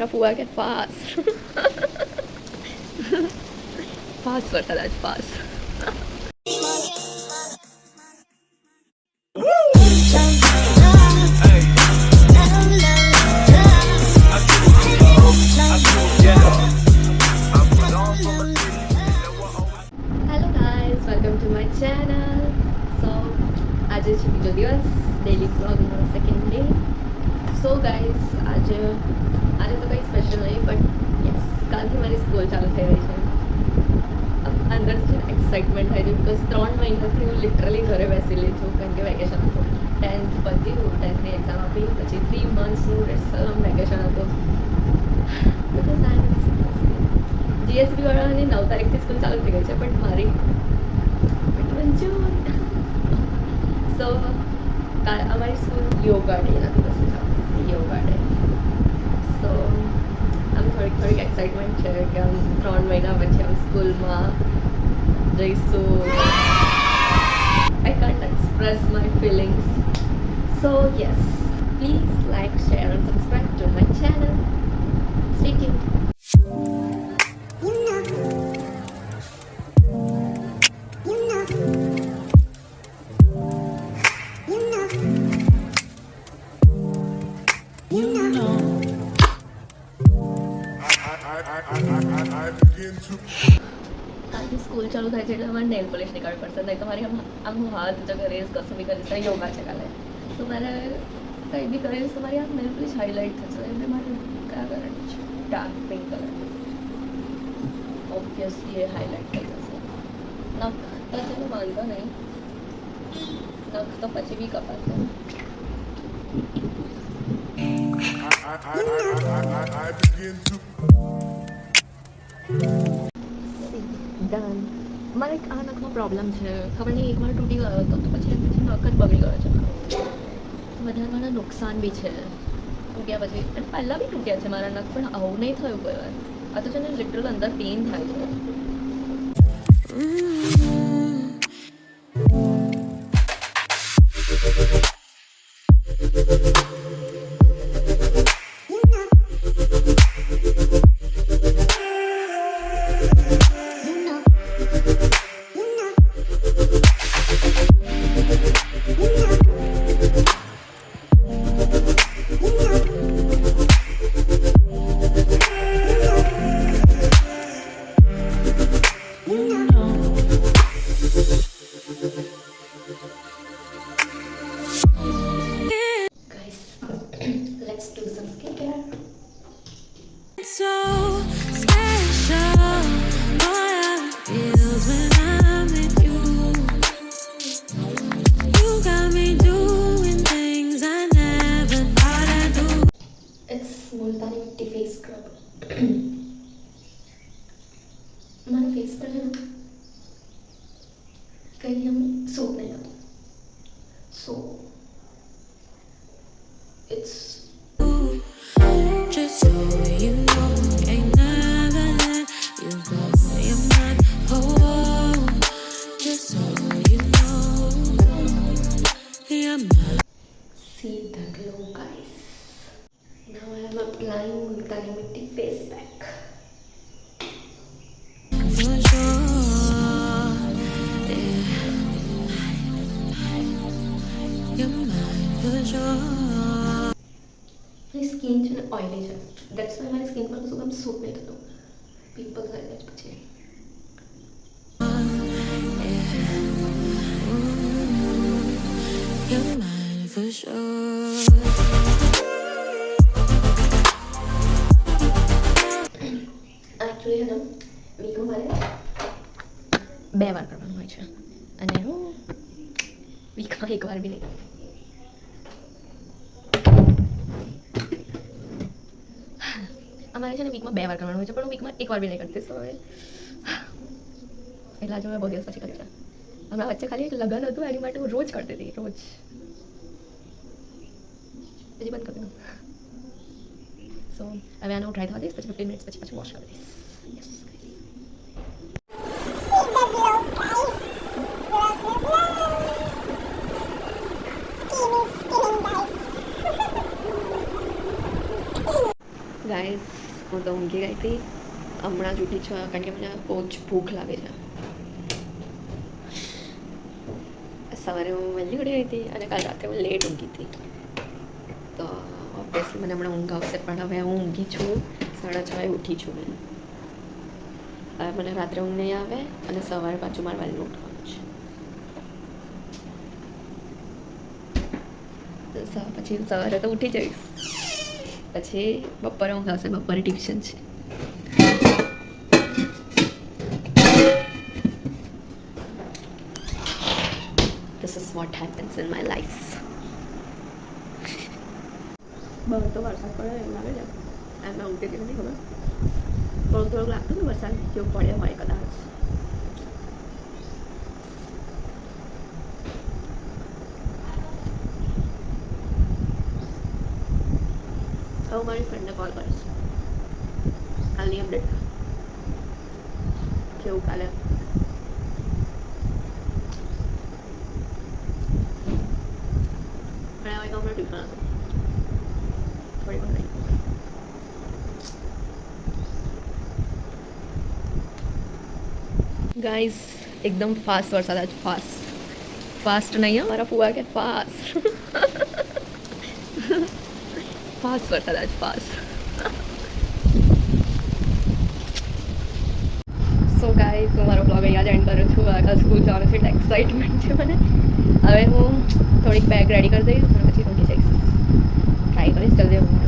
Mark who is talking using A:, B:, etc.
A: મારા ફુવા કે પાસ પાસ વરસાદ આજ પાસ. Hello guys, welcome to my channel. So આજે છે બીજો દિવસ, ડેલી બ્લોગનો સેકન્ડ ડે. સો ગાઈઝ આજે તો કંઈ સ્પેશિયલ નહીં, બટ યસ, કાલથી મારી સ્કૂલ ચાલુ થઈ રહી છે. અંદરથી એક્સાઇટમેન્ટ થાય છે બિકોઝ 3 મહિનાથી હું લિટરલી ઘરે બેસેલી છું, કારણ કે વેકેશન હતું. 10th પત્યું, 10thની એક્ઝામ આપી, પછી 3 મંથ્સનું વેકેશન હતું. બિકોઝ જીએસબી વાળાની 9 તારીખથી સ્કૂલ ચાલુ થઈ ગઈ છે, બટ મારી જૂન. સો અમારી સ્કૂલ યોગા ડે નથી, બસ યોગા ડે. સો આમ થોડીક એક્સાઇટમેન્ટ છે કે આમ 3 મહિના પછી આમ સ્કૂલમાં જઈશું. I can't express my feelings. So yes, please like, share and subscribe to my channel. Stay tuned. કાલથી સ્કૂલ ચાલુ થાય છે એટલે અમારે નેલ પોલિશ નીકળવી પડશે, નહીં તો મારી આમ હું હાથ જો કરીશ, કશું બી કરીશ. યોગા છે કાલે, તો મારે કંઈ બી કરીશ તો મારી આમ નેલ પોલિશ હાઇલાઇટ થશે. એટલે મારે કયા કલરની છે? Dark pink colour. ઓબ્વિયસલી એ હાઇલાઇટ થઈ જશે. નખ તો ચલો વાંધો નહીં, નખ તો પછી બી કપાશે. ડન. મારે આ નખનો પ્રોબ્લેમ છે, ખબર નહીં, એકવાર તૂટી ગયો હતો તો પછી નખ જ બગડી ગયો છે મારો. વધારે મારા નુકસાન બી છે તૂટ્યા પછી, અને પહેલાં બી તૂટ્યા છે મારા નખ, પણ આવું નહીં થયું કોઈ વાર. આ તો છે ને લિટરલ અંદર પેઇન થાય છે. Let's do some skincare.
B: So special, boy, it feels when I'm with you. You got me doing things I never thought I'd do.
A: It's Multani Mitti face scrub. મારા ફેસ પર છે ને કંઈ આમ suit નહીં હતું. So it's
B: Just so you know, ain't never let you go. You're my home. Just so you know, you're my
A: see the glow, guys. Now I am applying Multani Mitti face pack.
B: for sure. Yeah. You're mine for sure.
A: મારી skin છે ને oily છે, that's why મારી skin પર કશું કામ suit નહીં થતું. પિમ્પલ્સ આવી જાય પછી.
B: You're mine for sure.
A: Actually છે ને વીકમાં મારે 2 વાર કરવાનું હોય છે, અને હું વીકમાં 1 વાર બી નહીં. અમારે છે ને વીકમાં 2 વાર કરવાનું હોય છે, પણ હું વીકમાં 1 વાર બી નહીં કરતી. સો એટલે આજે મેં બહુ દિવસ પછી કર્યું છે. હમણાં વચ્ચે ખાલી એક લગ્ન હતું, એની માટે હું રોજ કરતી હતી, રોજ. પછી બંધ કરી દઉં. સો હવે આને હું ડ્રાય થવા દઈશ, પછી 15 મિનિટ્સ પછી પાછું વોશ કરી દઈશ. યસ. ગાઈસ હું તો ઊંઘી ગઈ હતી, હમણાં જ ઉઠી છું કારણ કે મને બહુ જ ભૂખ લાગે છે. સવારે હું વહેલી ઉઠી ગઈ હતી અને કાલ રાત્રે હું લેટ ઊંઘી હતી, તો ઓબ્વિયસલી મને હમણાં ઊંઘ આવશે. પણ હવે હું ઊંઘી છું, 6:30 ઉઠી છું મેં. હવે મને રાત્રે ઊંઘ નહીં આવે અને સવારે પાછું મારે વહેલું ઉઠવાનું છે. પછી સવારે તો ઉઠી જઈશ, પછી બપોરે ઊંઘ આવશે, બપોરે ટ્યુશન છે. This is what happens in my life. બહાર તો વરસાદ પડે એવું લાગે છે. એમાં ઊંઘી હતી નથી ખબર, થોડુંક લાગતું ને વરસાદ જેવું પડ્યો હોય કદાચ. હવે મારી ફ્રેન્ડને કોલ કરીશ, કાલની અપડેટ કેવું કાલે. પણ હવે તો હમણાં ટ્યુશન હતું થોડી વાર નહીં. ગાઈઝ એકદમ ફાસ્ટ વરસાદ, આજ ફાસ્ટ નહીં અમારા ફુવા કે ફાસ્ટ ફાસ્ટ વરસાદ આજ ફાસ્ટ. સો ગાઈઝ હું મારો બ્લોગ અહીંયા જ એન્ડ કરું છું. આગળ સ્કૂલ જવાનું છે એટલે એક્સાઇટમેન્ટ છે મને. હવે હું થોડીક બેગ રેડી કરી દઈશ અને પછી ઊંઘી જઈશ. ટ્રાય કરીશ જલ્દી ઊંઘ